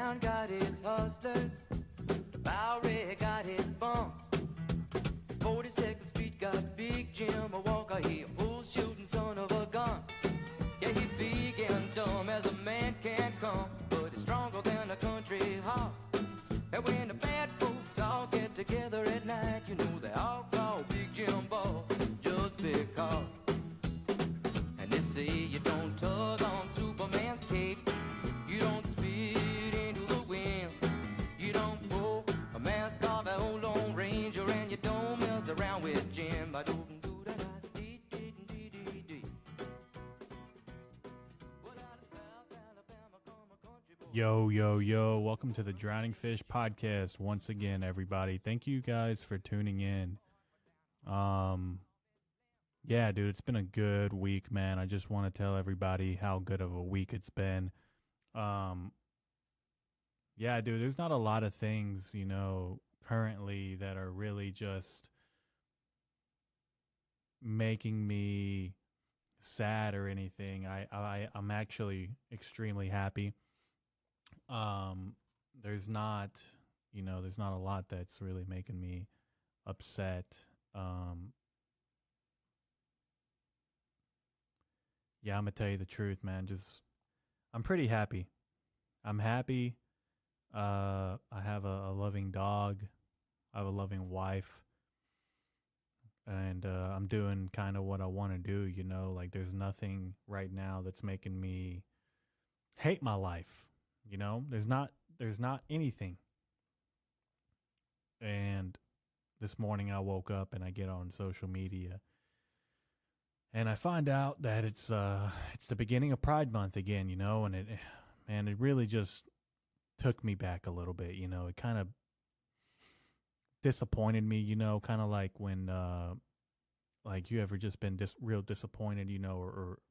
Town got its hustlers, the Bowery got its bums. 42nd Street got Big Jim, a Walker, he a bull shooting son of a gun. Yeah, he big and dumb as a man can come, but he's stronger than a country horse. And when the bad folks all get together at night, you know they all call Big Jim Ball just because. And they say you don't tug on Superman's cape, you don't spit into the wind, you don't pull a mask off an old Lone Ranger, and you don't mess around with Jim. Yo, yo, yo, welcome to the Drowning Fish podcast once again, everybody. Thank you guys for tuning in. Yeah, dude, it's been a good week, man. I just want to tell everybody how good of a week it's been. Yeah, dude, there's not a lot of things, currently that are really just making me sad or anything. I'm actually extremely happy. There's not a lot that's really making me upset. Yeah, I'm gonna tell you the truth, man. I'm pretty happy. I'm happy. I have a loving dog. I have a loving wife. And I'm doing kind of what I want to do, like there's nothing right now that's making me hate my life. There's not anything. And this morning I woke up and I get on social media and I find out that it's the beginning of Pride Month again, and it really just took me back a little bit, it kind of disappointed me, kind of like when like you ever just been real disappointed,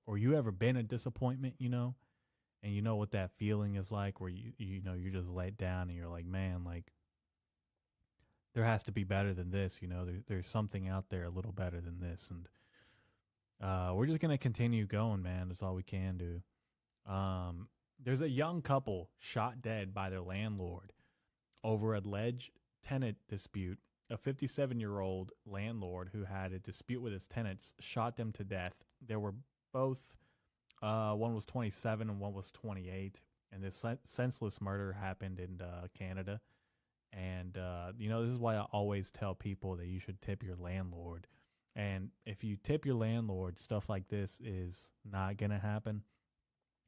or you ever been a disappointment, and you know what that feeling is like, where you're just let down and you're like, man, like there has to be better than this, there's something out there a little better than this, and we're just gonna continue going, man. That's all we can do. There's a young couple shot dead by their landlord over alleged tenant dispute. A 57-year-old landlord who had a dispute with his tenants shot them to death. There were both. One was 27 and one was 28. And this senseless murder happened in Canada. And, this is why I always tell people that you should tip your landlord. And if you tip your landlord, stuff like this is not going to happen.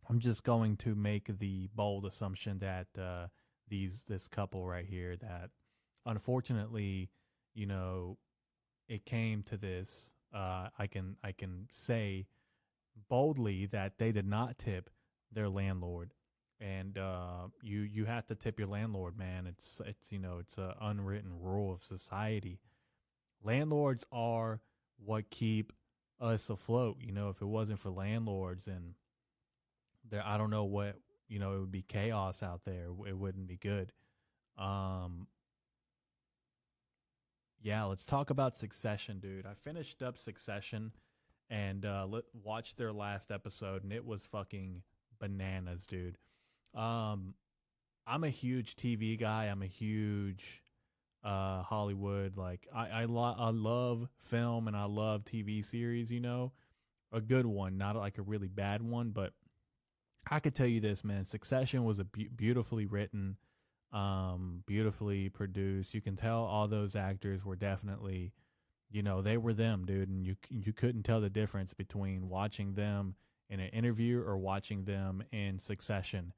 I'm just going to make the bold assumption that this couple right here, that unfortunately, it came to this. I can say boldly that they did not tip their landlord, and you have to tip your landlord, man. It's an unwritten rule of society. Landlords are what keep us afloat. If it wasn't for landlords, and there, I don't know what, it would be chaos out there. It wouldn't be good. Yeah, let's talk about Succession, dude. I finished up Succession and watched their last episode, and it was fucking bananas, dude. I'm a huge TV guy. I'm a huge Hollywood. Like I love film and I love TV series. A good one, not like a really bad one. But I could tell you this, man. Succession was a beautifully written, beautifully produced. You can tell all those actors were definitely, they were them, dude. And you couldn't tell the difference between watching them in an interview or watching them in Succession.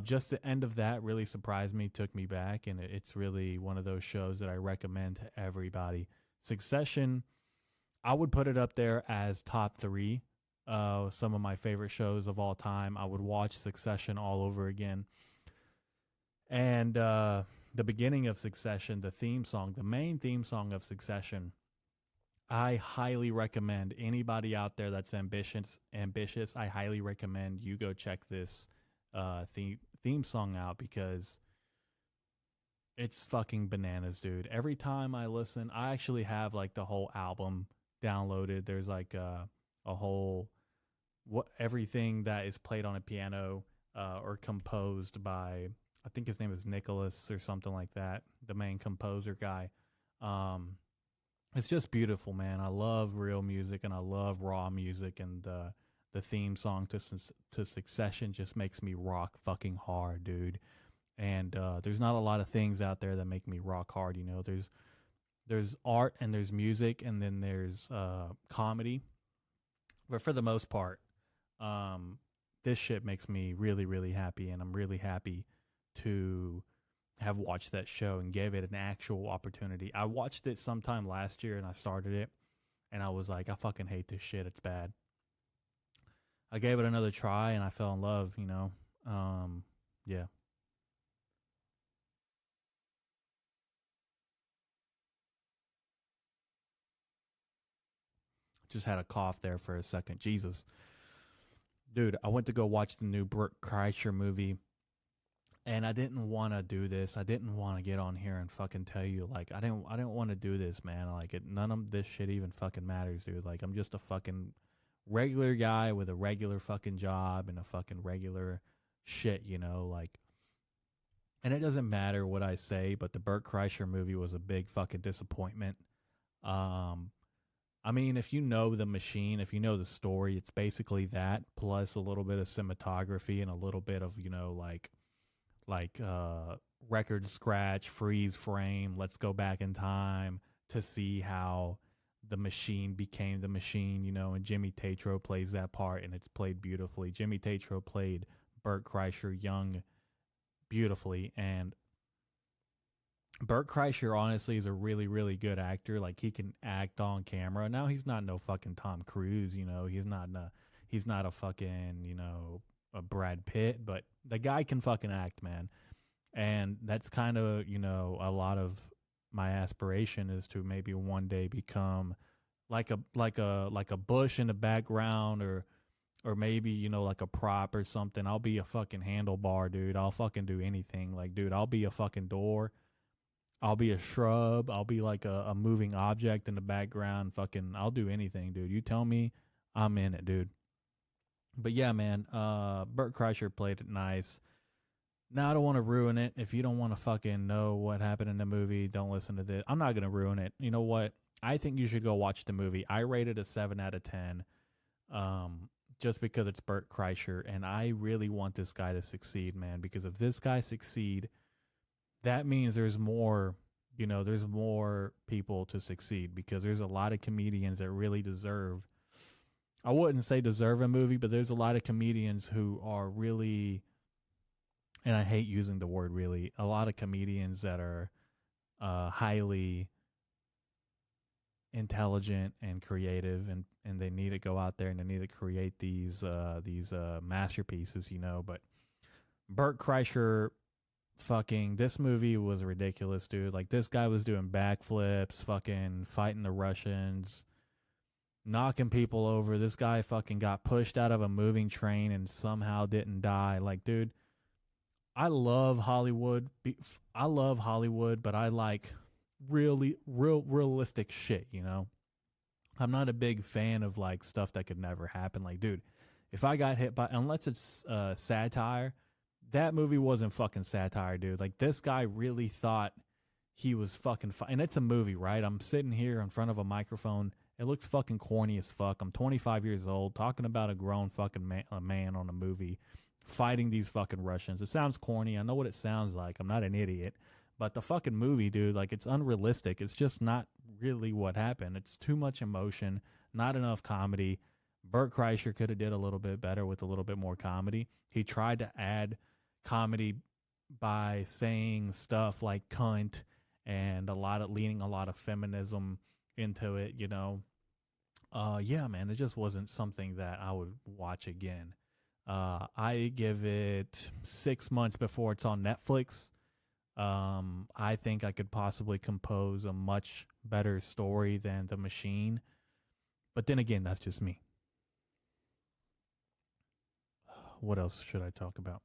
Just the end of that really surprised me, took me back, and it's really one of those shows that I recommend to everybody. Succession, I would put it up there as top 3. Some of my favorite shows of all time. I would watch Succession all over again. And the beginning of Succession, the theme song, the main theme song of Succession, I highly recommend anybody out there that's ambitious. I highly recommend you go check this theme song out, because it's fucking bananas, dude. Every time I listen, I actually have like the whole album downloaded. There's like a whole everything that is played on a piano or composed by I think his name is Nicholas or something like that, the main composer guy. Um, it's just beautiful, man. I love real music and I love raw music, and the theme song to Succession just makes me rock fucking hard, dude. And there's not a lot of things out there that make me rock hard. You know, there's art and there's music and then there's comedy, but for the most part, um, this shit makes me really really happy, and I'm really happy to have watched that show and gave it an actual opportunity. I watched it sometime last year and I started it and I was like, I fucking hate this shit. It's bad. I gave it another try and I fell in love, you know. Yeah. Just had a cough there for a second. Jesus. Dude, I went to go watch the new Burt Kreischer movie and I didn't want to do this. I didn't want to get on here and fucking tell you like I didn't want to do this, man. Like none of this shit even fucking matters, dude. Like I'm just a fucking regular guy with a regular fucking job and a fucking regular shit, you know, like, and it doesn't matter what I say, but the Burt Kreischer movie was a big fucking disappointment. Um I mean, if you know the machine, if you know the story, it's basically that plus a little bit of cinematography and a little bit of, you know, like record scratch, freeze frame, let's go back in time to see how the machine became the machine, you know, and Jimmy Tatro plays that part and it's played beautifully. Jimmy Tatro played Burt Kreischer young beautifully, and Burt Kreischer honestly is a really, really good actor. Like he can act on camera. Now he's not no fucking Tom Cruise, you know. He's not a fucking, you know, a Brad Pitt, but the guy can fucking act, man. And that's kind of, you know, a lot of my aspiration is to maybe one day become like a bush in the background, or maybe, you know, like a prop or something. I'll be a fucking handlebar, dude. I'll fucking do anything. Like, dude, I'll be a fucking door. I'll be a shrub. I'll be like a moving object in the background. Fucking, I'll do anything, dude. You tell me, I'm in it, dude. But yeah, man, Burt Kreischer played it nice. Now I don't want to ruin it. If you don't want to fucking know what happened in the movie, don't listen to this. I'm not gonna ruin it. You know what? I think you should go watch the movie. I rated a 7 out of 10, just because it's Burt Kreischer, and I really want this guy to succeed, man. Because if this guy succeed, that means there's more. You know, there's more people to succeed because there's a lot of comedians that really deserve. I wouldn't say deserve a movie, but there's a lot of comedians who are really, and I hate using the word really, a lot of comedians that are highly intelligent and creative, and they need to go out there and they need to create these masterpieces, you know. But Burt Kreischer, fucking, this movie was ridiculous, dude. Like this guy was doing backflips, fucking fighting the Russians, knocking people over. This guy fucking got pushed out of a moving train and somehow didn't die. Like, dude, I love Hollywood. I love Hollywood, but I like realistic shit, you know? I'm not a big fan of like stuff that could never happen. Like, dude, if I got hit by, unless it's satire, that movie wasn't fucking satire, dude. Like, this guy really thought he was fucking and it's a movie, right? I'm sitting here in front of a microphone. It looks fucking corny as fuck. I'm 25 years old talking about a grown fucking man on a movie fighting these fucking Russians. It sounds corny. I know what it sounds like. I'm not an idiot. But the fucking movie, dude, like, it's unrealistic. It's just not really what happened. It's too much emotion, not enough comedy. Burt Kreischer could have did a little bit better with a little bit more comedy. He tried to add comedy by saying stuff like cunt and leaning a lot of feminism into it, you know. Yeah, man, it just wasn't something that I would watch again. I give it 6 months before it's on Netflix. I think I could possibly compose a much better story than The Machine. But then again, that's just me. What else should I talk about?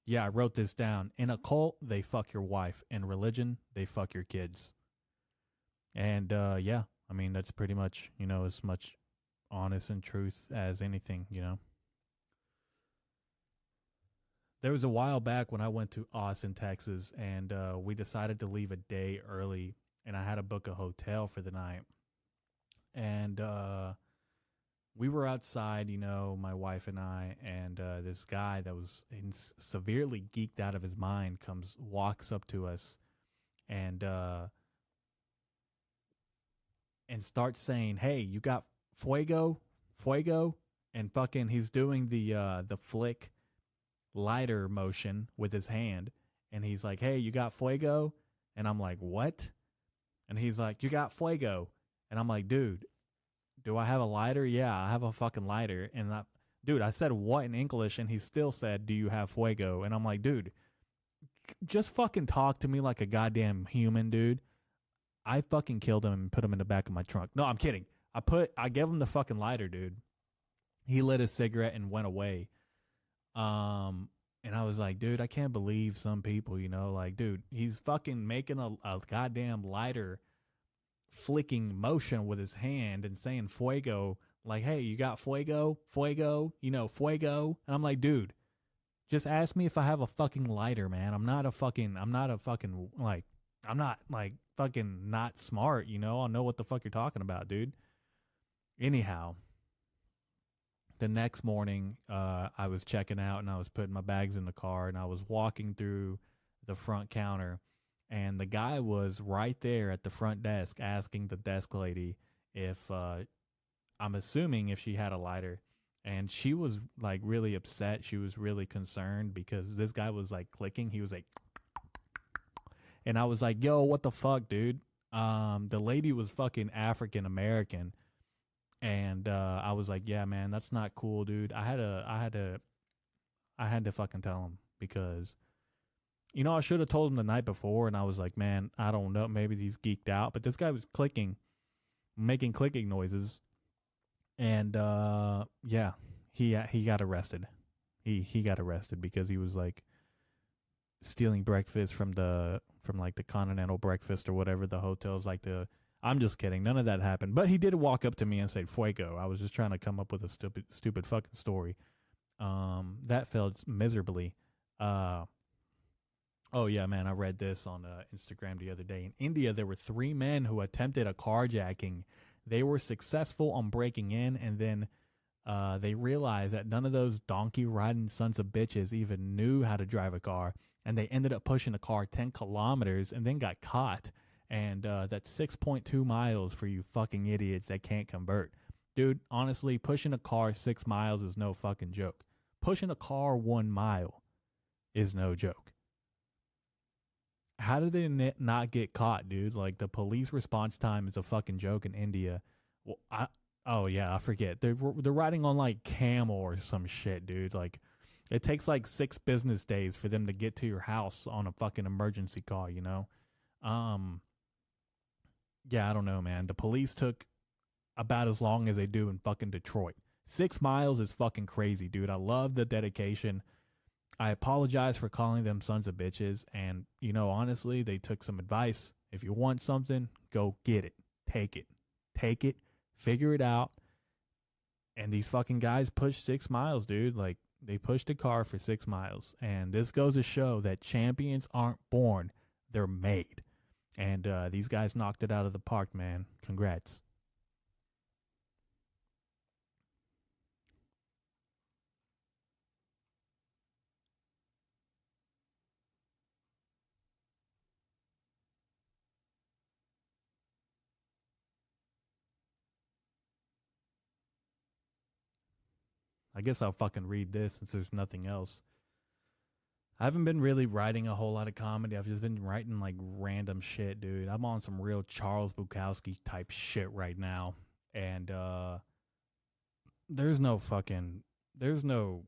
Yeah, I wrote this down. In a cult, they fuck your wife. In religion, they fuck your kids. And yeah, I mean, that's pretty much, you know, as much honest and truth as anything, you know. There was a while back when I went to Austin, Texas, and we decided to leave a day early, and I had to book a hotel for the night. And we were outside, my wife and I, and this guy that was severely geeked out of his mind walks up to us, and starts saying, "Hey, you got fuego, fuego," and fucking he's doing the flick lighter motion with his hand, and he's like, "Hey, you got fuego?" And I'm like, "What?" And he's like, "You got fuego?" And I'm like, "Dude, do I have a lighter?" "Yeah, I have a fucking lighter." And dude, I said what in English, and he still said, "Do you have fuego?" And I'm like, "Dude, just fucking talk to me like a goddamn human, dude." I fucking killed him and put him in the back of my trunk. No, I'm kidding. I gave him the fucking lighter, dude. He lit his cigarette and went away. And I was like, dude, I can't believe some people, like, dude, he's fucking making a goddamn lighter flicking motion with his hand and saying fuego, like, "Hey, you got fuego, fuego, fuego." And I'm like, dude, just ask me if I have a fucking lighter, man. I'm not like fucking not smart, I'll know what the fuck you're talking about, dude. Anyhow, the next morning, I was checking out and I was putting my bags in the car and I was walking through the front counter, and the guy was right there at the front desk asking the desk lady if I'm assuming if she had a lighter. And she was like really upset. She was really concerned because this guy was like clicking. He was like, and I was like, "Yo, what the fuck, dude?" The lady was fucking African American. And I was like, "Yeah, man, that's not cool, dude." I had to fucking tell him because, I should have told him the night before. And I was like, "Man, I don't know. Maybe he's geeked out." But this guy was making clicking noises. And yeah, he got arrested. He got arrested because he was like stealing breakfast from like the continental breakfast or whatever the hotels like to. I'm just kidding. None of that happened. But he did walk up to me and say fuego. I was just trying to come up with a stupid fucking story. That failed miserably. Oh yeah, man, I read this on Instagram the other day. In India, there were 3 men who attempted a carjacking. They were successful on breaking in, and then they realized that none of those donkey riding sons of bitches even knew how to drive a car, and they ended up pushing the car 10 kilometers and then got caught. And that's 6.2 miles for you fucking idiots that can't convert. Dude, honestly, pushing a car 6 miles is no fucking joke. Pushing a car 1 mile is no joke. How did they not get caught, dude? Like, the police response time is a fucking joke in India. Well, oh yeah, I forget. They're riding on like camel or some shit, dude. Like, it takes like 6 business days for them to get to your house on a fucking emergency call, Yeah, I don't know, man. The police took about as long as they do in fucking Detroit. 6 miles is fucking crazy, dude. I love the dedication. I apologize for calling them sons of bitches. And, honestly, they took some advice. If you want something, go get it. Take it. Take it. Figure it out. And these fucking guys pushed 6 miles, dude. Like, they pushed a car for 6 miles. And this goes to show that champions aren't born. They're made. And these guys knocked it out of the park, man. Congrats. I guess I'll fucking read this since there's nothing else. I haven't been really writing a whole lot of comedy. I've just been writing like random shit, dude. I'm on some real Charles Bukowski type shit right now. And there's no fucking there's no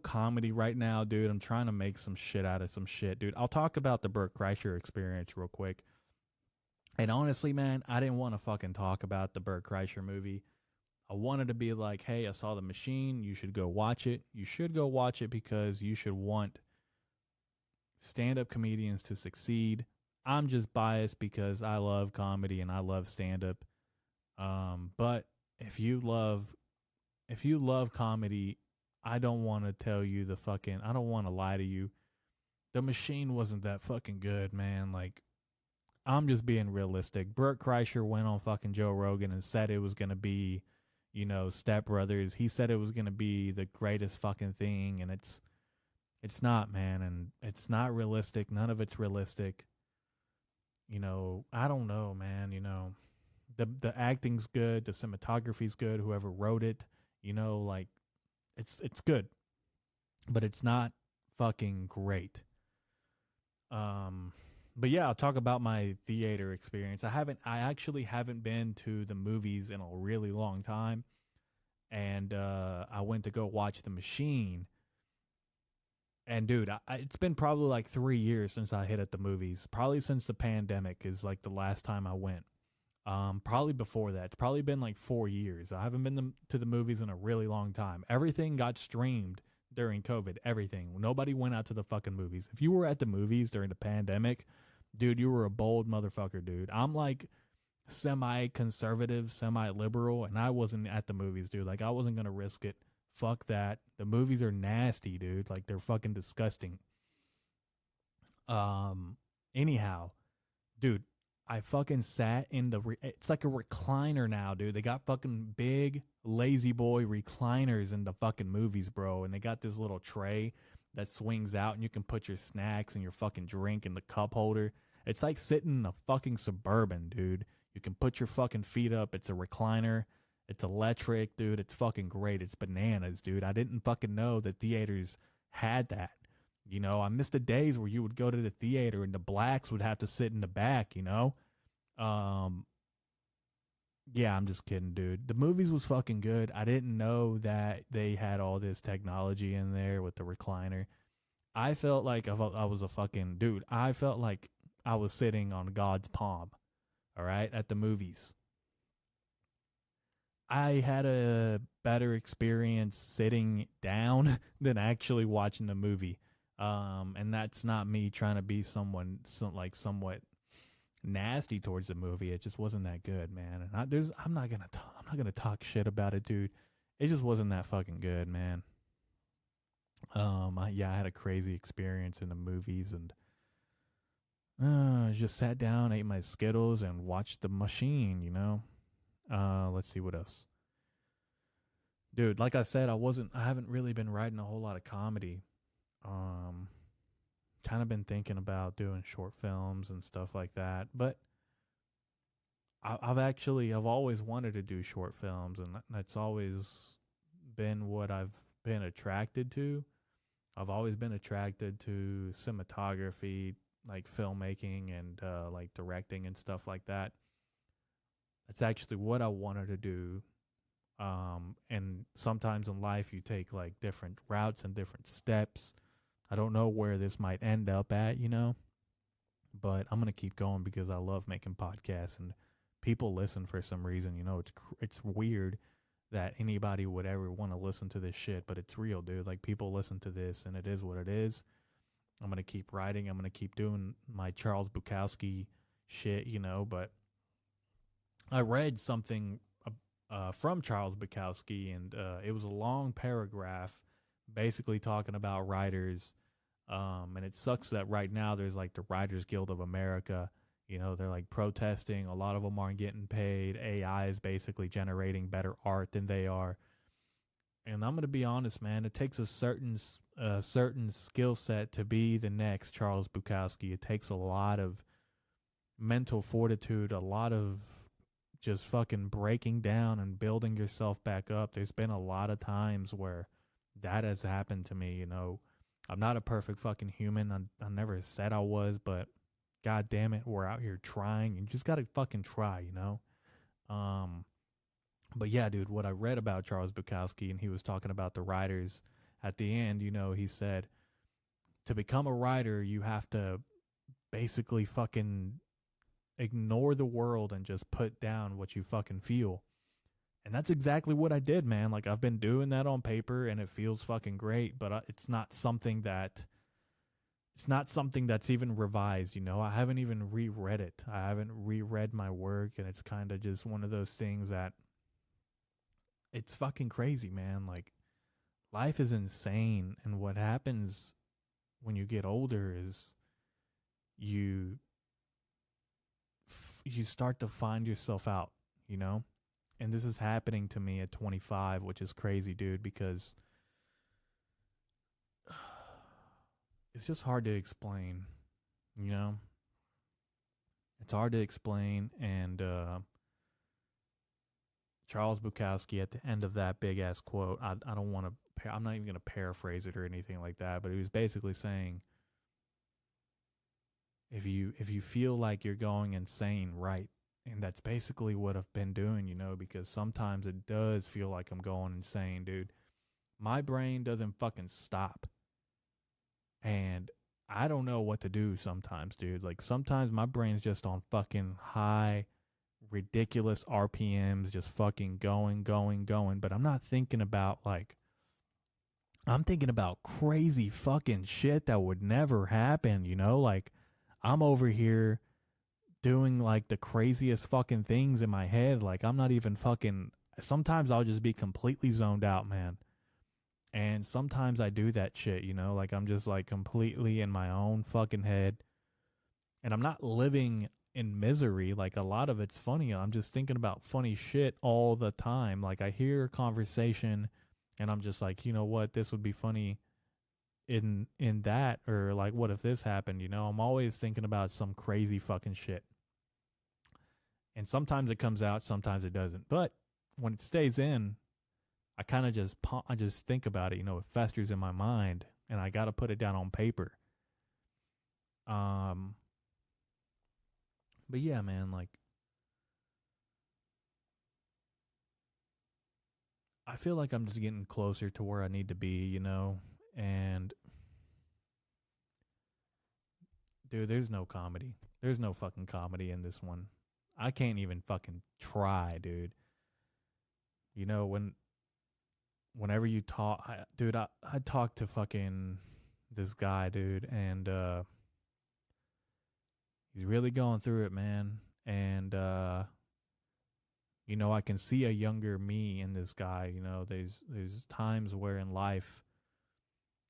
comedy right now, dude. I'm trying to make some shit out of some shit, dude. I'll talk about the Burt Kreischer experience real quick. And honestly, man, I didn't want to fucking talk about the Burt Kreischer movie. I wanted to be like, hey, I saw The Machine. You should go watch it. You should go watch it because you should want stand-up comedians to succeed. I'm just biased because I love comedy and I love stand-up. But if you love comedy, I don't want to tell you I don't want to lie to you. The Machine wasn't that fucking good, man. Like, I'm just being realistic. Burt Kreischer went on fucking Joe Rogan and said it was going to be, Step Brothers. He said it was going to be the greatest fucking thing, and it's not, man, and it's not realistic. None of it's realistic. I don't know, man, the acting's good, the cinematography's good, whoever wrote it, like it's good, but it's not fucking great. But yeah, I'll talk about my theater experience. I actually haven't been to the movies in a really long time, and I went to go watch The Machine. And dude, it's been probably like 3 years since I hit at the movies. Probably since the pandemic is like the last time I went. Probably before that. It's probably been like 4 years. I haven't been to the movies in a really long time. Everything got streamed during COVID. Everything. Nobody went out to the fucking movies. If you were at the movies during the pandemic, dude, you were a bold motherfucker, dude. I'm like semi-conservative, semi-liberal, and I wasn't at the movies, dude. Like, I wasn't gonna risk it. Fuck that. The movies are nasty, dude. Like, they're fucking disgusting. Anyhow, dude, I fucking sat in it's like a recliner now, dude. They got fucking big lazy boy recliners in the fucking movies, bro. And they got this little tray that swings out and you can put your snacks and your fucking drink in the cup holder. It's like sitting in a fucking Suburban, dude. You can put your fucking feet up. It's a recliner. It's electric, dude. It's fucking great. It's bananas, dude. I didn't fucking know that theaters had that. I missed the days where you would go to the theater and the blacks would have to sit in the back, Yeah, I'm just kidding, dude. The movies was fucking good. I didn't know that they had all this technology in there with the recliner. I felt like I was a fucking dude. I felt like I was sitting on God's palm, all right, at the movies. I had a better experience sitting down than actually watching the movie. And that's not me trying to be somewhat nasty towards the movie. It just wasn't that good, man. And I'm not gonna talk shit about it, dude. It just wasn't that fucking good, man. I had a crazy experience in the movies, and just sat down, ate my Skittles, and watched The Machine. Let's see what else. Dude, like I said, I haven't really been writing a whole lot of comedy. Kind of been thinking about doing short films and stuff like that, but I've always wanted to do short films, and that's always been what I've been attracted to. I've always been attracted to cinematography, like filmmaking and like directing and stuff like that. That's actually what I wanted to do. And sometimes in life you take like different routes and different steps. I don't know where this might end up at, but I'm going to keep going because I love making podcasts and people listen for some reason. It's weird that anybody would ever want to listen to this shit, but it's real, dude. Like, people listen to this and it is what it is. I'm going to keep writing. I'm going to keep doing my Charles Bukowski shit, but I read something from Charles Bukowski, and it was a long paragraph basically talking about writers. And it sucks that right now there's like the Writers Guild of America. They're like protesting. A lot of them aren't getting paid. AI is basically generating better art than they are. And I'm going to be honest, man, it takes a certain skill set to be the next Charles Bukowski. It takes a lot of mental fortitude, a lot of just fucking breaking down and building yourself back up. There's been a lot of times where that has happened to me. I'm not a perfect fucking human. I never said I was, but god damn it, we're out here trying. You just gotta fucking try, But yeah, dude, what I read about Charles Bukowski, and he was talking about the writers at the end, he said, to become a writer, you have to basically fucking ignore the world and just put down what you fucking feel. And that's exactly what I did, man. Like, I've been doing that on paper and it feels fucking great, but it's not something that's even revised, I haven't even reread it. I haven't reread my work, and it's kind of just one of those things that it's fucking crazy, man. Like life is insane, and what happens when you get older is you you start to find yourself out, you know? And this is happening to me at 25, which is crazy, dude, because it's just hard to explain, you know? It's hard to explain, and Charles Bukowski at the end of that big ass quote, I don't want to, I'm not even going to paraphrase it or anything like that, but he was basically saying, if you feel like you're going insane, right? And that's basically what I've been doing, you know, because sometimes it does feel like I'm going insane, dude. My brain doesn't fucking stop. And I don't know what to do sometimes, dude. Like sometimes my brain's just on fucking high, ridiculous RPMs, just fucking going, going, going. But I'm not thinking about like, I'm thinking about crazy fucking shit that would never happen, you know? Like I'm over here doing like the craziest fucking things in my head. Like I'm not even fucking, sometimes I'll just be completely zoned out, man. And sometimes I do that shit, you know, like I'm just like completely in my own fucking head. And I'm not living in misery. Like a lot of it's funny. I'm just thinking about funny shit all the time. Like I hear a conversation and I'm just like, you know what, this would be funny in that, or like what if this happened, you know? I'm always thinking about some crazy fucking shit. And sometimes it comes out, sometimes it doesn't. But when it stays in, I kind of I just think about it, you know, it festers in my mind and I got to put it down on paper. But yeah, man, like I feel like I'm just getting closer to where I need to be, you know? And dude, there's no comedy. There's no fucking comedy in this one. I can't even fucking try, dude. You know, whenever you talk, dude, I talked to fucking this guy, dude, and he's really going through it, man. And you know, I can see a younger me in this guy. You know, there's times where in life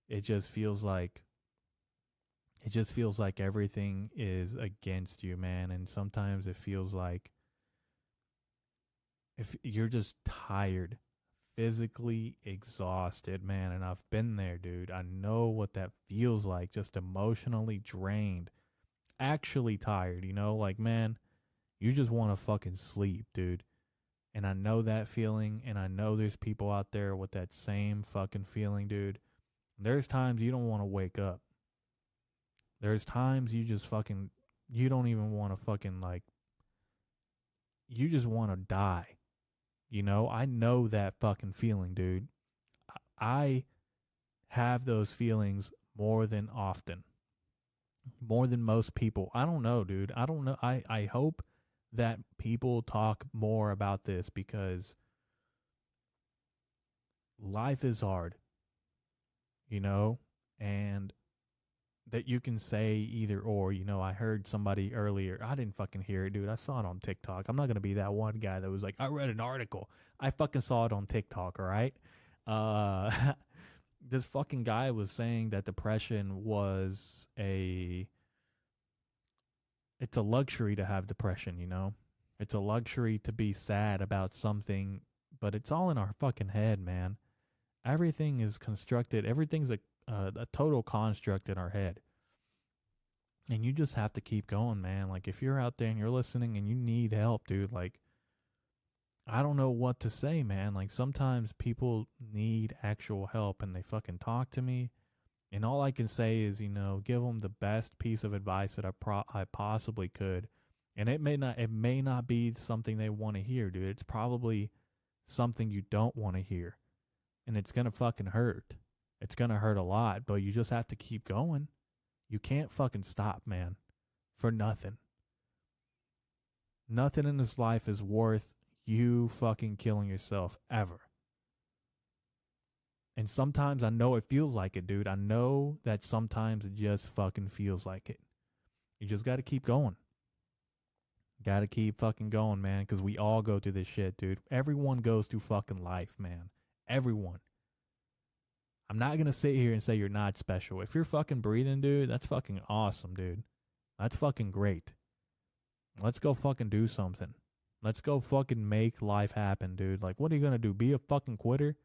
it just feels like everything is against you, man. And sometimes it feels like if you're just tired, physically exhausted, man. And I've been there, dude. I know what that feels like, just emotionally drained, actually tired, you know? Like, man, you just want to fucking sleep, dude. And I know that feeling, and I know there's people out there with that same fucking feeling, dude. There's times you don't want to wake up. There's times you just fucking, you don't even want to fucking, like, you just want to die. You know, I know that fucking feeling, dude. I have those feelings more than often, more than most people. I don't know, dude. I don't know. I hope that people talk more about this because life is hard, you know, and that you can say either or. You know, I heard somebody earlier. I didn't fucking hear it, dude. I saw it on TikTok. I'm not going to be that one guy that was like, I read an article. I fucking saw it on TikTok, all right? This fucking guy was saying that depression was it's a luxury to have depression, you know? It's a luxury to be sad about something, but it's all in our fucking head, man. Everything is constructed. Everything's a total construct in our head. And you just have to keep going, man. Like, if you're out there and you're listening and you need help, dude, like, I don't know what to say, man. Like, sometimes people need actual help and they fucking talk to me. And all I can say is, you know, give them the best piece of advice that I possibly could. And it may not be something they want to hear, dude. It's probably something you don't want to hear. And it's going to fucking hurt. It's going to hurt a lot, but you just have to keep going. You can't fucking stop, man. For nothing. Nothing in this life is worth you fucking killing yourself ever. And sometimes I know it feels like it, dude. I know that sometimes it just fucking feels like it. You just got to keep going. Got to keep fucking going, man, because we all go through this shit, dude. Everyone goes through fucking life, man. Everyone. I'm not gonna sit here and say you're not special. If you're fucking breathing, dude, that's fucking awesome, dude. That's fucking great. Let's go fucking do something. Let's go fucking make life happen, dude. Like, what are you gonna do? Be a fucking quitter?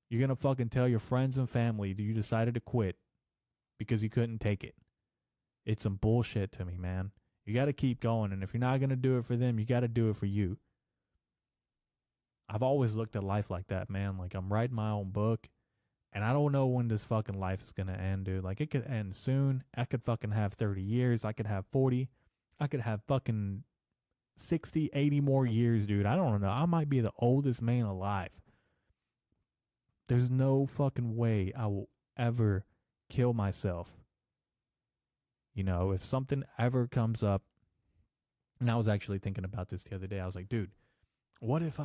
You're gonna fucking tell your friends and family that you decided to quit because you couldn't take it. It's some bullshit to me, man. You gotta keep going, and if you're not gonna do it for them, you gotta do it for you. I've always looked at life like that, man. Like, I'm writing my own book, and I don't know when this fucking life is gonna end, dude. Like, it could end soon. I could fucking have 30 years. I could have 40. I could have fucking 60, 80 more years, dude. I don't know. I might be the oldest man alive. There's no fucking way I will ever kill myself. You know, if something ever comes up, and I was actually thinking about this the other day. I was like, dude, what if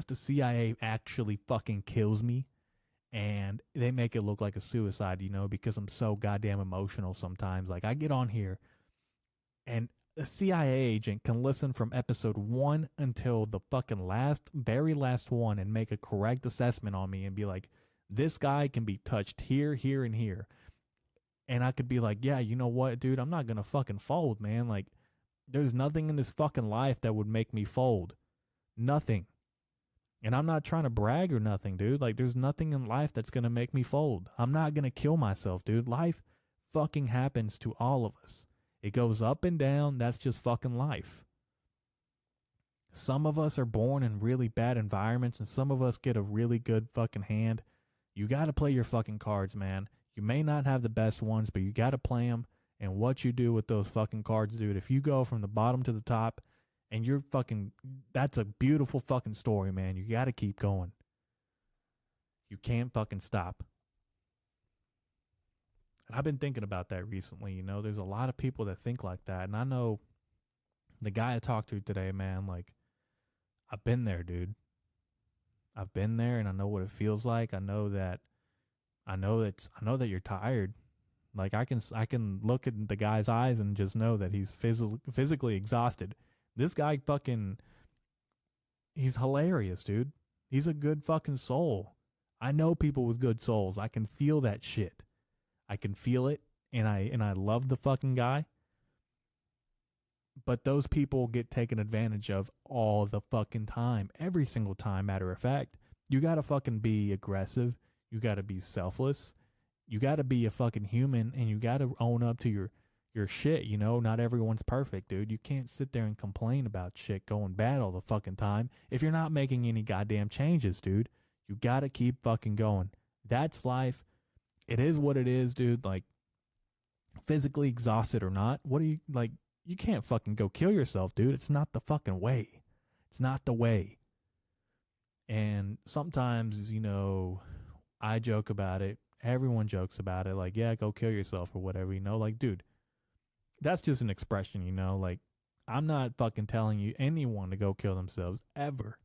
the CIA actually fucking kills me and they make it look like a suicide, you know, because I'm so goddamn emotional sometimes. Like, I get on here and a CIA agent can listen from episode 1 until the fucking very last one and make a correct assessment on me and be like, this guy can be touched here, here, and here. And I could be like, yeah, you know what, dude, I'm not gonna fucking fold, man. Like, there's nothing in this fucking life that would make me fold. Nothing. And I'm not trying to brag or nothing, dude. Like, there's nothing in life that's gonna make me fold. I'm not gonna kill myself, dude. Life fucking happens to all of us. It goes up and down. That's just fucking life. Some of us are born in really bad environments, and some of us get a really good fucking hand. You gotta play your fucking cards, man. You may not have the best ones, but you gotta play them. And what you do with those fucking cards, dude, if you go from the bottom to the top and you're fucking, that's a beautiful fucking story, man. You gotta keep going. You can't fucking stop. And I've been thinking about that recently, you know. There's a lot of people that think like that. And I know the guy I talked to today, man, like, I've been there, dude. I've been there, and I know what it feels like. I know that you're tired. Like, I can look at the guy's eyes and just know that he's physically exhausted. This guy fucking, he's hilarious, dude. He's a good fucking soul. I know people with good souls. I can feel that shit. I can feel it, and I love the fucking guy. But those people get taken advantage of all the fucking time. Every single time, matter of fact. You gotta fucking be aggressive. You gotta be selfless. You gotta be a fucking human, and you gotta own up to your shit, you know? Not everyone's perfect, dude. You can't sit there and complain about shit going bad all the fucking time if you're not making any goddamn changes, dude. You gotta keep fucking going. That's life. It is what it is, dude. Like, physically exhausted or not, what do you, like, you can't fucking go kill yourself, dude. It's not the fucking way. It's not the way. And sometimes, you know, I joke about it. Everyone jokes about it. Like, yeah, go kill yourself or whatever, you know? Like, dude, that's just an expression, you know? Like, I'm not fucking telling you anyone to go kill themselves ever.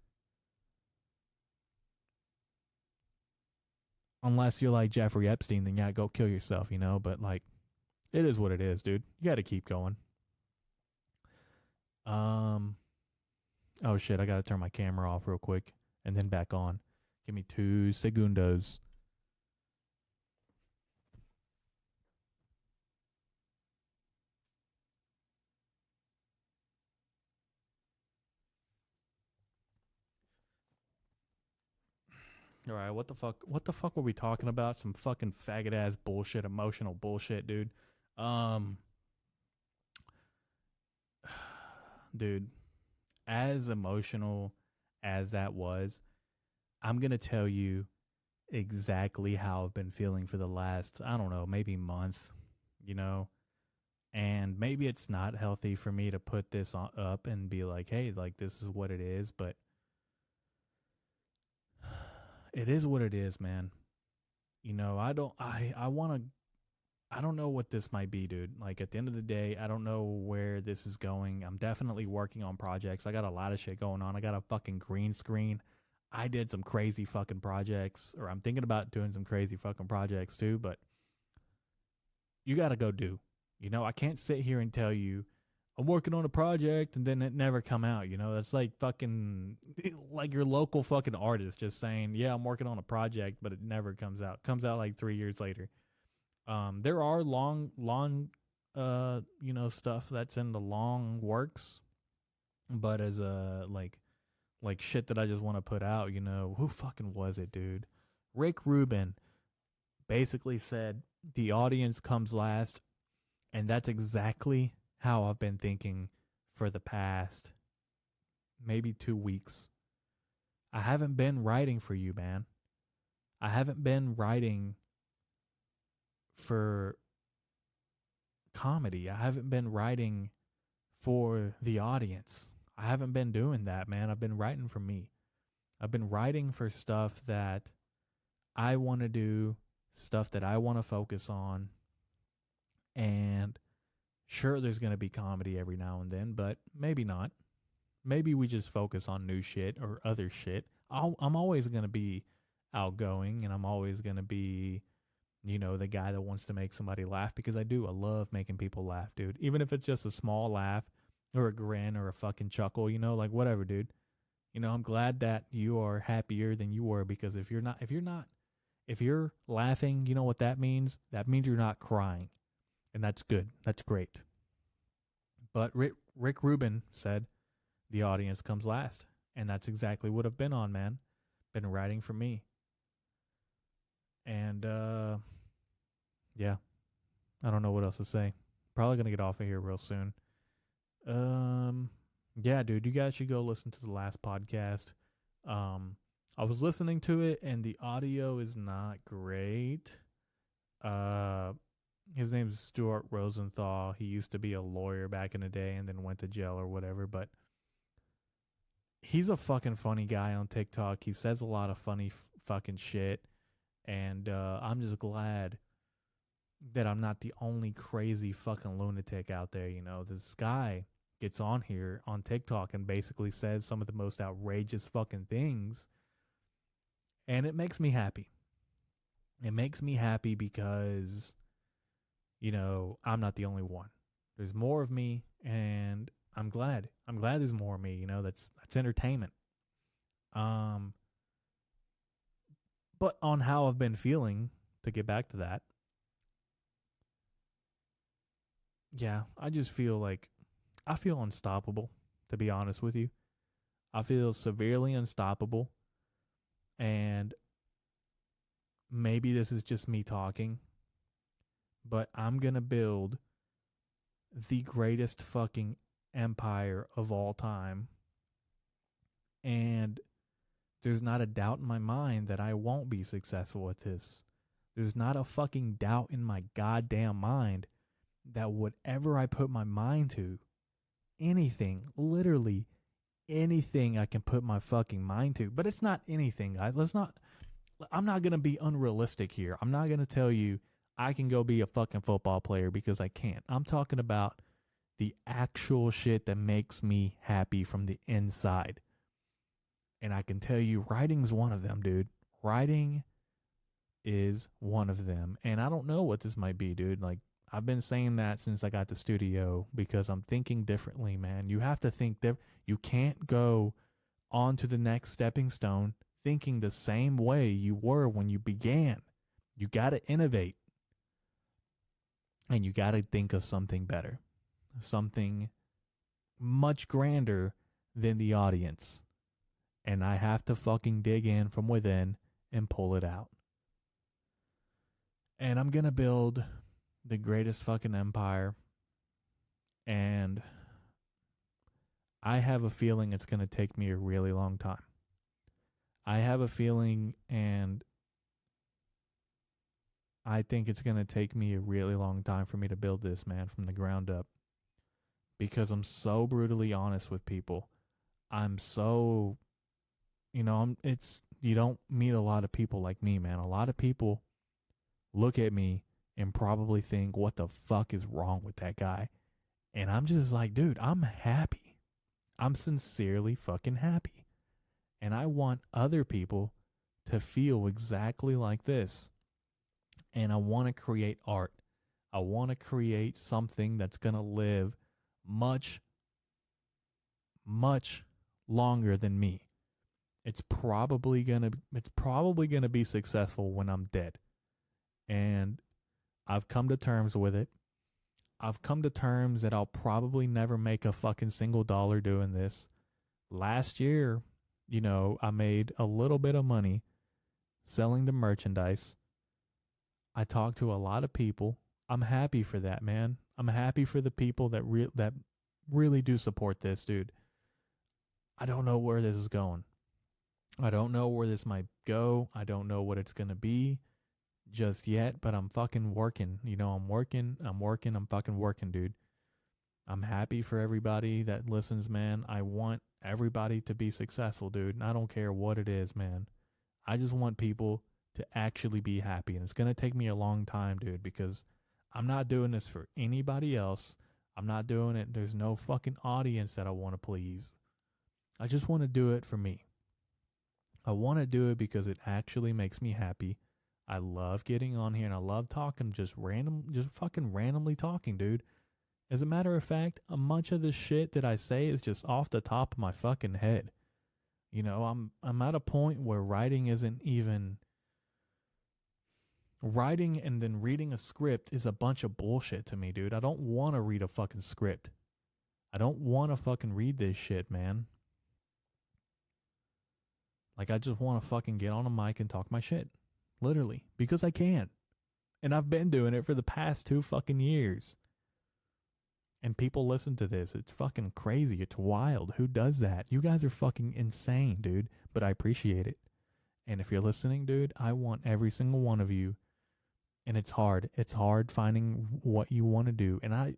Unless you're like Jeffrey Epstein, then yeah, go kill yourself, you know? But, like, it is what it is, dude. You gotta keep going. Oh shit, I gotta turn my camera off real quick and then back on. Give me 2 segundos. All right, what the fuck? What the fuck were we talking about? Some fucking faggot ass bullshit, emotional bullshit, dude. Um, dude, as emotional as that was, I'm gonna tell you exactly how I've been feeling for the last, I don't know, maybe month, you know. And maybe it's not healthy for me to put this up and be like, hey, like, this is what it is, but it is what it is, man. You know, I don't know what this might be, dude. Like, at the end of the day, I don't know where this is going. I'm definitely working on projects. I got a lot of shit going on. I got a fucking green screen. I did some crazy fucking projects, or I'm thinking about doing some crazy fucking projects too, but you got to go do. You know, I can't sit here and tell you, I'm working on a project, and then it never come out. You know, that's like fucking like your local fucking artist just saying, yeah, I'm working on a project, but it never comes out. Comes out like 3 years later. There are long, stuff that's in the long works, but as a like shit that I just want to put out, who fucking was it, dude? Rick Rubin basically said the audience comes last, and that's exactly how I've been thinking for the past maybe 2 weeks. I haven't been writing for you, man. I haven't been writing for comedy. I haven't been writing for the audience. I haven't been doing that, man. I've been writing for me. I've been writing for stuff that I want to do, stuff that I want to focus on. And sure, there's going to be comedy every now and then, but maybe not. Maybe we just focus on new shit or other shit. I'm always going to be outgoing, and I'm always going to be, the guy that wants to make somebody laugh, because I do. I love making people laugh, dude. Even if it's just a small laugh or a grin or a fucking chuckle, like whatever, dude. I'm glad that you are happier than you were, because if you're laughing, you know what that means? That means you're not crying. And that's good. That's great. But Rick Rubin said the audience comes last. And that's exactly what I've been on, man. Been writing for me. And, yeah. I don't know what else to say. Probably going to get off of here real soon. Yeah, dude, you guys should go listen to the last podcast. I was listening to it, and the audio is not great. His name is Stuart Rosenthal. He used to be a lawyer back in the day and then went to jail or whatever, but he's a fucking funny guy on TikTok. He says a lot of funny fucking shit, and I'm just glad that I'm not the only crazy fucking lunatic out there. This guy gets on here on TikTok and basically says some of the most outrageous fucking things, and it makes me happy. It makes me happy because, I'm not the only one. There's more of me, and I'm glad. I'm glad there's more of me. That's entertainment. But on how I've been feeling, to get back to that, yeah, I just feel like I feel unstoppable, to be honest with you. I feel severely unstoppable, and maybe this is just me talking, but I'm going to build the greatest fucking empire of all time. And there's not a doubt in my mind that I won't be successful at this. There's not a fucking doubt in my goddamn mind that whatever I put my mind to, anything, literally anything I can put my fucking mind to. But it's not anything, guys. I'm not going to be unrealistic here. I'm not going to tell you I can go be a fucking football player, because I can't. I'm talking about the actual shit that makes me happy from the inside. And I can tell you writing's one of them, dude. Writing is one of them. And I don't know what this might be, dude. Like, I've been saying that since I got the studio, because I'm thinking differently, man. You have to think you can't go on to the next stepping stone thinking the same way you were when you began. You got to innovate. And you got to think of something better. Something much grander than the audience. And I have to fucking dig in from within and pull it out. And I'm going to build the greatest fucking empire. And I have a feeling it's going to take me a really long time. I have a feeling, and I think it's going to take me a really long time for me to build this, man, from the ground up. Because I'm so brutally honest with people. I'm so, you don't meet a lot of people like me, man. A lot of people look at me and probably think, what the fuck is wrong with that guy? And I'm just like, dude, I'm happy. I'm sincerely fucking happy. And I want other people to feel exactly like this. And I want to create art. I want to create something that's going to live much, much longer than me. It's probably gonna be successful when I'm dead. And I've come to terms with it. I've come to terms that I'll probably never make a fucking single dollar doing this. Last year, I made a little bit of money selling the merchandise. I talked to a lot of people. I'm happy for that, man. I'm happy for the people that really do support this, dude. I don't know where this is going. I don't know where this might go. I don't know what it's going to be just yet, but I'm fucking working. I'm fucking working, dude. I'm happy for everybody that listens, man. I want everybody to be successful, dude. And I don't care what it is, man. I just want people to actually be happy. And it's going to take me a long time, dude, because I'm not doing this for anybody else. I'm not doing it. There's no fucking audience that I want to please. I just want to do it for me. I want to do it because it actually makes me happy. I love getting on here and I love talking, just fucking randomly talking, dude. As a matter of fact, a bunch of the shit that I say is just off the top of my fucking head. I'm at a point where writing isn't even writing, and then reading a script is a bunch of bullshit to me, dude. I don't want to read a fucking script. I don't want to fucking read this shit, man. Like, I just want to fucking get on a mic and talk my shit. Literally. Because I can. And I've been doing it for the past 2 fucking years. And people listen to this. It's fucking crazy. It's wild. Who does that? You guys are fucking insane, dude. But I appreciate it. And if you're listening, dude, I want every single one of you. And it's hard. It's hard finding what you want to do. And I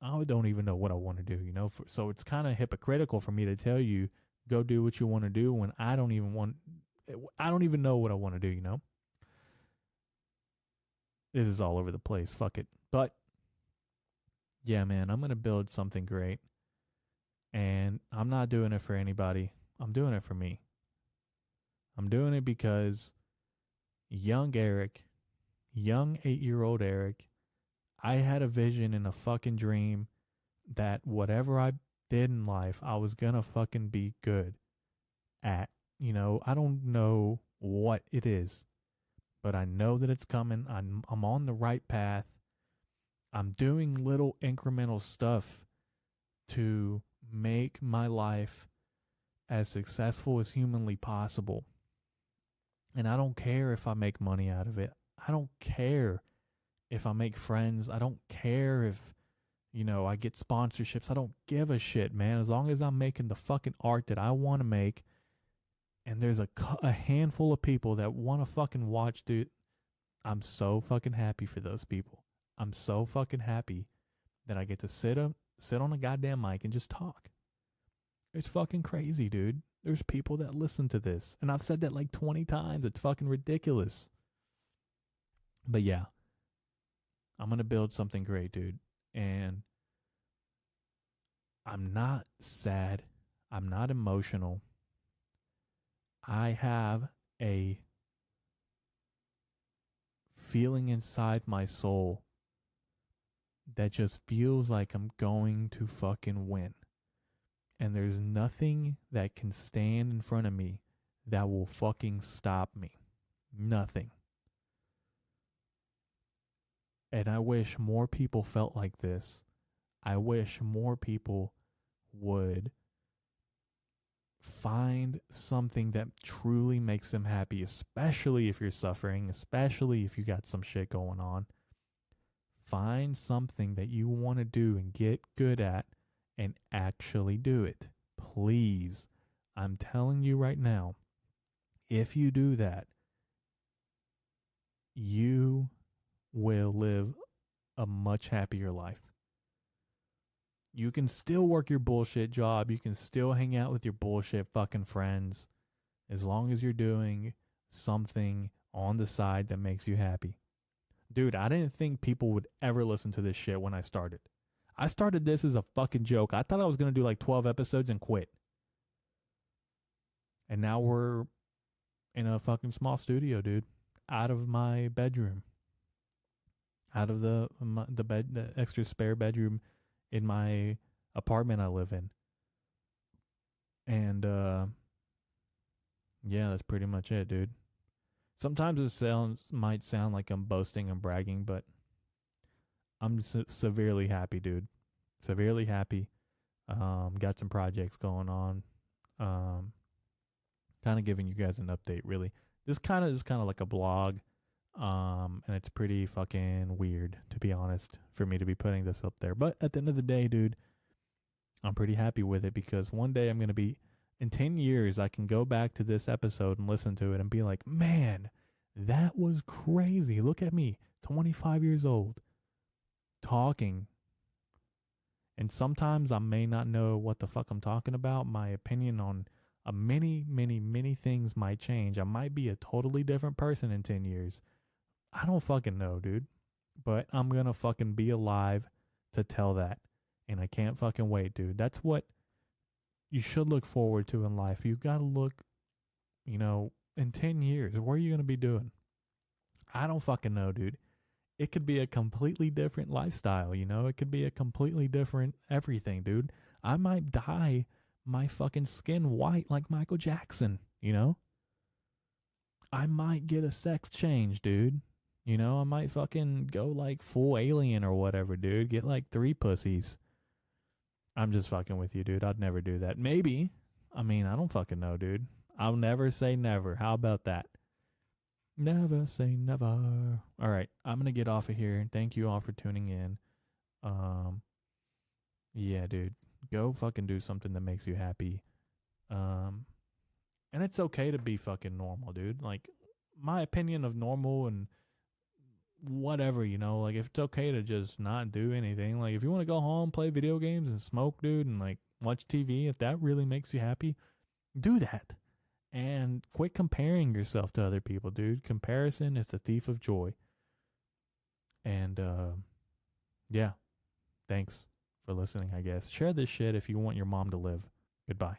don't even know what I want to do, so it's kind of hypocritical for me to tell you, go do what you want to do, when I don't even know what I want to do, This is all over the place. Fuck it. But yeah, man, I'm going to build something great. And I'm not doing it for anybody. I'm doing it for me. I'm doing it because young 8-year-old Eric, I had a vision and a fucking dream that whatever I did in life, I was gonna fucking be good at. I don't know what it is, but I know that it's coming. I'm on the right path. I'm doing little incremental stuff to make my life as successful as humanly possible. And I don't care if I make money out of it. I don't care if I make friends. I don't care if, I get sponsorships. I don't give a shit, man. As long as I'm making the fucking art that I want to make, and there's a handful of people that want to fucking watch, dude, I'm so fucking happy for those people. I'm so fucking happy that I get to sit on a goddamn mic and just talk. It's fucking crazy, dude. There's people that listen to this, and I've said that like 20 times. It's fucking ridiculous. But yeah, I'm going to build something great, dude. And I'm not sad. I'm not emotional. I have a feeling inside my soul that just feels like I'm going to fucking win. And there's nothing that can stand in front of me that will fucking stop me. Nothing. And I wish more people felt like this. I wish more people would find something that truly makes them happy, especially if you're suffering, especially if you got some shit going on. Find something that you want to do and get good at and actually do it. Please. I'm telling you right now, if you do that, you will live a much happier life. You can still work your bullshit job. You can still hang out with your bullshit fucking friends, as long as you're doing something on the side that makes you happy. Dude, I didn't think people would ever listen to this shit when I started. I started this as a fucking joke. I thought I was going to do like 12 episodes and quit. And now we're in a fucking small studio, dude. Out of my bedroom. Out of the extra spare bedroom in my apartment I live in. And yeah, that's pretty much it, dude. Sometimes might sound like I'm boasting and bragging, but I'm severely happy, dude. Severely happy. Got some projects going on. Um, kind of giving you guys an update, really. This kind of is kind of like a blog. And it's pretty fucking weird, to be honest, for me to be putting this up there. But at the end of the day, dude, I'm pretty happy with it because one day I'm going to be, in 10 years, I can go back to this episode and listen to it and be like, man, that was crazy. Look at me, 25 years old, talking. And sometimes I may not know what the fuck I'm talking about. My opinion on many things might change. I might be a totally different person in 10 years. I don't fucking know, dude. But I'm going to fucking be alive to tell that. And I can't fucking wait, dude. That's what you should look forward to in life. You got to look, in 10 years, what are you going to be doing? I don't fucking know, dude. It could be a completely different lifestyle, It could be a completely different everything, dude. I might dye my fucking skin white like Michael Jackson, I might get a sex change, dude. I might fucking go like full alien or whatever, dude. Get like 3 pussies. I'm just fucking with you, dude. I'd never do that. Maybe. I don't fucking know, dude. I'll never say never. How about that? Never say never. All right. I'm going to get off of here. Thank you all for tuning in. Yeah, dude. Go fucking do something that makes you happy. And it's okay to be fucking normal, dude. Like, my opinion of normal and whatever, like if it's okay to just not do anything, like if you want to go home, play video games and smoke, dude, and like watch TV, if that really makes you happy, do that. And quit comparing yourself to other people, dude. Comparison is the thief of joy. And yeah, thanks for listening, I guess. Share this shit if you want your mom to live. Goodbye.